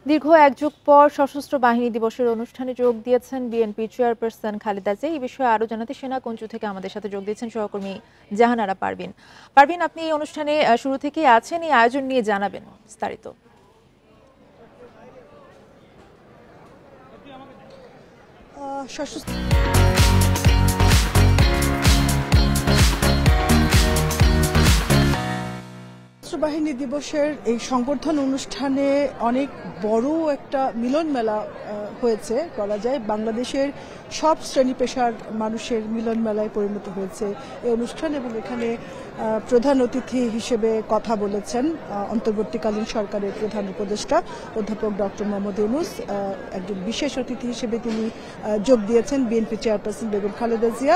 দীর্ঘ এক যুগ পর সশস্ত্র বাহিনী দিবসের অনুষ্ঠানে যোগ দিয়েছেন বিএনপি চেয়ারপারসন খালেদা জিয়া। এই বিষয়ে আরো জানাতে সেনাকুঞ্জ থেকে আমাদের সাথে যোগ দিয়েছেন সহকর্মী জাহানারা পারভিন। পারভিন, আপনি এই অনুষ্ঠানে শুরু থেকেই আছেন, এই আয়োজন নিয়ে জানাবেন বিস্তারিত। বাহিনী দিবসের এই সংবর্ধনা অনুষ্ঠানে অনেক বড় একটা মিলন মেলা হয়েছে বলা যায়। বাংলাদেশের সব শ্রেণী পেশার মানুষের মিলন মেলায় পরিণত হয়েছে এই অনুষ্ঠান, এবং এখানে প্রধান অতিথি হিসেবে কথা বলেছেন অন্তর্বর্তীকালীন সরকারের প্রধান উপদেষ্টা অধ্যাপক ডক্টর মোহাম্মদ ইউনূস। একজন বিশেষ অতিথি হিসেবে তিনি যোগ দিয়েছেন বিএনপি চেয়ারপারসন বেগম খালেদা জিয়া।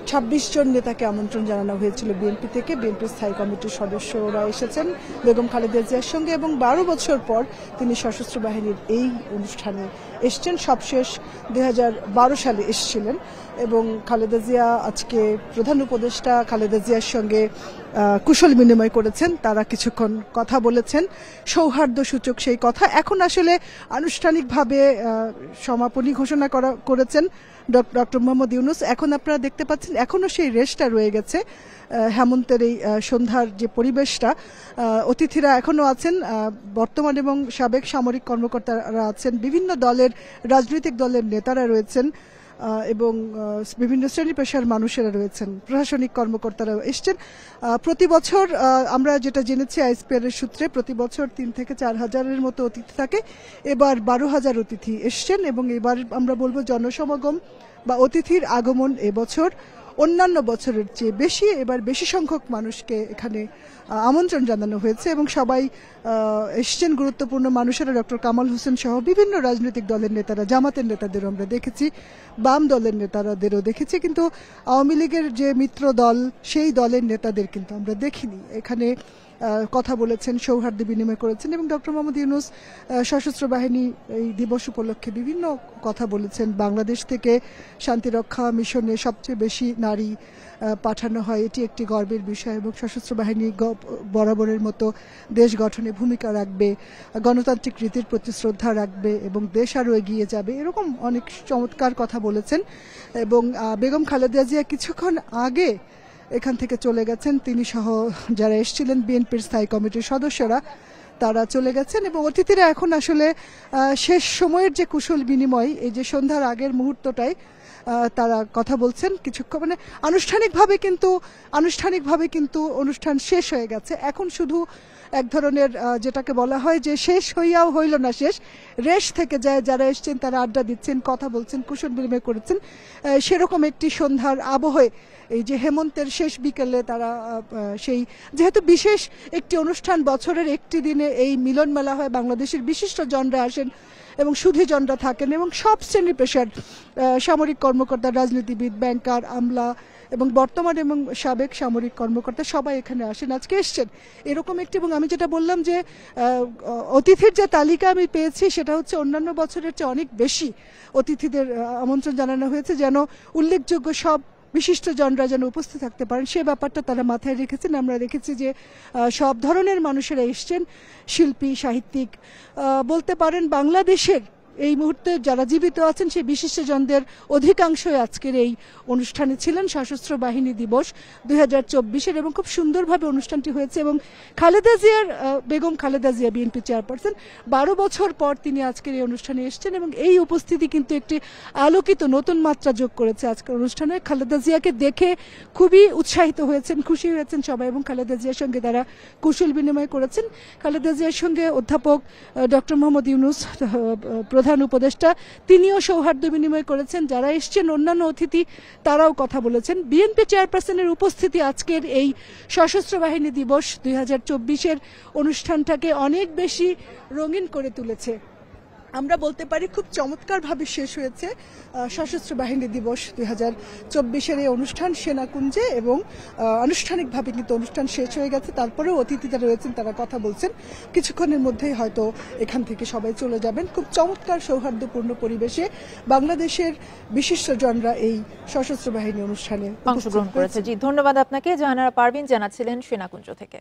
২৬ জন নেতাকে আমন্ত্রণ জানানো হয়েছিল বিএনপি থেকে। বিএনপি স্থায়ী কমিটির সদস্যরা এসেছেন বেগম খালেদা জিয়ার সঙ্গে, এবং ১২ বছর পর তিনি সশস্ত্র বাহিনীর এই অনুষ্ঠানে এসছেন। সবশেষ ২০১২ সালে এসেছিলেন, এবং খালেদা জিয়া আজকে প্রধান উপদেষ্টা খালেদা জিয়ার সঙ্গে কুশল বিনিময় করেছেন। তারা কিছুক্ষণ কথা বলেছেন, সৌহার্দ্য সূচক সেই কথা। এখন আসলে আনুষ্ঠানিকভাবে সমাপনী ঘোষণা করেছেন ডক্টর মোহাম্মদ ইউনূস। এখন আপনারা দেখতে পাচ্ছেন এখনো সেই রেশটা রয়ে গেছে, হেমন্তের এই সন্ধ্যার যে পরিবেশটা। অতিথিরা এখনো আছেন, বর্তমান এবং সাবেক সামরিক কর্মকর্তারা আছেন, বিভিন্ন দলের রাজনৈতিক দলের নেতারা রয়েছেন, এবং বিভিন্ন শ্রেণী পেশার মানুষেরা রয়েছেন, প্রশাসনিক কর্মকর্তারাও এসছেন। প্রতি বছর আমরা যেটা জেনেছি আইএসপিআর এর সূত্রে, প্রতি বছর ৩ থেকে ৪ হাজারের মতো অতিথি থাকে। এবার ১২,০০০ অতিথি এসছেন, এবং এবার আমরা বলবো জনসমাগম বা অতিথির আগমন এবছর অন্যান্য বছরের চেয়ে বেশি। এবার বেশি সংখ্যক মানুষকে এখানে আমন্ত্রণ জানানো হয়েছে, এবং সবাই এসছেন গুরুত্বপূর্ণ মানুষেরা, ডক্টর কামাল হোসেন সহ বিভিন্ন রাজনৈতিক দলের নেতারা, জামাতের নেতাদেরও আমরা দেখেছি, বাম দলের নেতাদেরও দেখেছি, কিন্তু আওয়ামী লীগের যে মিত্র দল সেই দলের নেতাদের কিন্তু আমরা দেখিনি। এখানে কথা বলেছেন, সৌহার্দ্য বিনিময় করেছেন, এবং ডক্টর মোহাম্মদ ইউনূস সশস্ত্র বাহিনী এই দিবস উপলক্ষে বিভিন্ন কথা বলেছেন। বাংলাদেশ থেকে শান্তিরক্ষা মিশনে সবচেয়ে বেশি নারী পাঠানো হয়, এটি একটি গর্বের বিষয়, এবং সশস্ত্র বাহিনী বরাবরের মতো দেশ গঠনে ভূমিকা রাখবে, গণতান্ত্রিক রীতির প্রতি শ্রদ্ধা রাখবে, এবং দেশ আরও এগিয়ে যাবে, এরকম অনেক চমৎকার কথা বলেছেন। এবং বেগম খালেদা জিয়া কিছুক্ষণ আগে এখান থেকে চলে গেছেন, তিনি সহ যারা এসেছিলেন বিএনপির স্থায়ী কমিটির সদস্যরা তারা চলে গেছেন, এবং অতিথিরা এখন আসলে শেষ সময়ের যে কুশল বিনিময়, এই যে সন্ধ্যার আগের মুহূর্তটায় তারা কথা বলছেন কিছুক্ষণ, মানে আনুষ্ঠানিকভাবে কিন্তু অনুষ্ঠান শেষ হয়ে গেছে। এখন শুধু এক ধরনের যেটাকে বলা হয় যে শেষ হইয়াও হইল না শেষ, রেশ থেকে যায়, যারা এসছেন তারা আড্ডা দিচ্ছেন, কথা বলছেন, কুশল বিনিময় করেছেন। সেরকম একটি সন্ধ্যার আবহে এই যে হেমন্তের শেষ বিকেলে তারা সেই, যেহেতু বিশেষ একটি অনুষ্ঠান, বছরের একটি দিনে এই মিলন মেলা হয়, বাংলাদেশের বিশিষ্ট জনরা আসেন এবং সুধীজনরা থাকেন, এবং সব শ্রেণী পেশার সামরিক কর্মকর্তা, রাজনীতিবিদ, ব্যাংকার, আমলা এবং বর্তমান এবং সাবেক সামরিক কর্মকর্তা সবাই এখানে আসেন, আজকে এসছেন এরকম একটি। এবং আমি যেটা বললাম যে অতিথির যে তালিকা আমি পেয়েছি সেটা হচ্ছে অন্যান্য বছরের চেয়ে অনেক বেশি অতিথিদের আমন্ত্রণ জানানো হয়েছে, যেন উল্লেখযোগ্য সব বিশিষ্ট জনরা যেন উপস্থিত থাকতে পারেন, সে ব্যাপারটা তারা মাথায় রেখেছেন। আমরা দেখেছি যে সব ধরনের মানুষেরা এসছেন, শিল্পী, সাহিত্যিক, বলতে পারেন বাংলাদেশের এই মুহূর্তে যারা জীবিত আছেন সেই বিশিষ্টজনদের অধিকাংশই আজকের এই অনুষ্ঠানে ছিলেন। সশস্ত্র বাহিনী দিবস ২০২৪-এর, এবং খুব সুন্দরভাবে অনুষ্ঠানটি হয়েছে। এবং খালেদা জিয়ার, বেগম খালেদা জিয়া বিএনপি চেয়ারপারসন, ১২ বছর পর তিনি আজকের এই অনুষ্ঠানে এসছেন, এবং এই উপস্থিতি কিন্তু একটি আলোকিত নতুন মাত্রা যোগ করেছে আজকের অনুষ্ঠানে। খালেদা জিয়াকে দেখে খুবই উৎসাহিত হয়েছেন, খুশি হয়েছেন সবাই, এবং খালেদা জিয়ার সঙ্গে তারা কুশল বিনিময় করেছেন। খালেদা জিয়ার সঙ্গে অধ্যাপক ডক্টর মোহাম্মদ ইউনূস প্রধান উপদেষ্টা, তিনিও সৌহার্দ্য বিনিময় করেছেন। যারা এসছেন অন্যান্য অতিথি তারাও কথা বলেছেন। বিএনপি চেয়ারপারসনের উপস্থিতি আজকের এই সশস্ত্র বাহিনী দিবস ২০২৪-এর অনুষ্ঠানটাকে অনেক বেশি রঙিন করে তুলেছে। আমরা বলতে পারি খুব চমৎকারভাবে শেষ হয়েছে সশস্ত্র বাহিনী দিবস ২০২৪-এর এই অনুষ্ঠান সেনাকুঞ্জে, এবং আনুষ্ঠানিকভাবে কিন্তু অনুষ্ঠান শেষ হয়ে গেছে। তারপরেও অতিথিরা রয়েছেন, তারা কথা বলছেন, কিছুক্ষণের মধ্যেই হয়তো এখান থেকে সবাই চলে যাবেন। খুব চমৎকার সৌহার্দ্যপূর্ণ পরিবেশে বাংলাদেশের বিশিষ্টজনরা এই সশস্ত্র বাহিনী অনুষ্ঠানে অংশগ্রহণ করেছে। জি, ধন্যবাদ আপনাকে। জাহানারা পারভিন জানাচ্ছিলেন সেনাকুঞ্জ থেকে।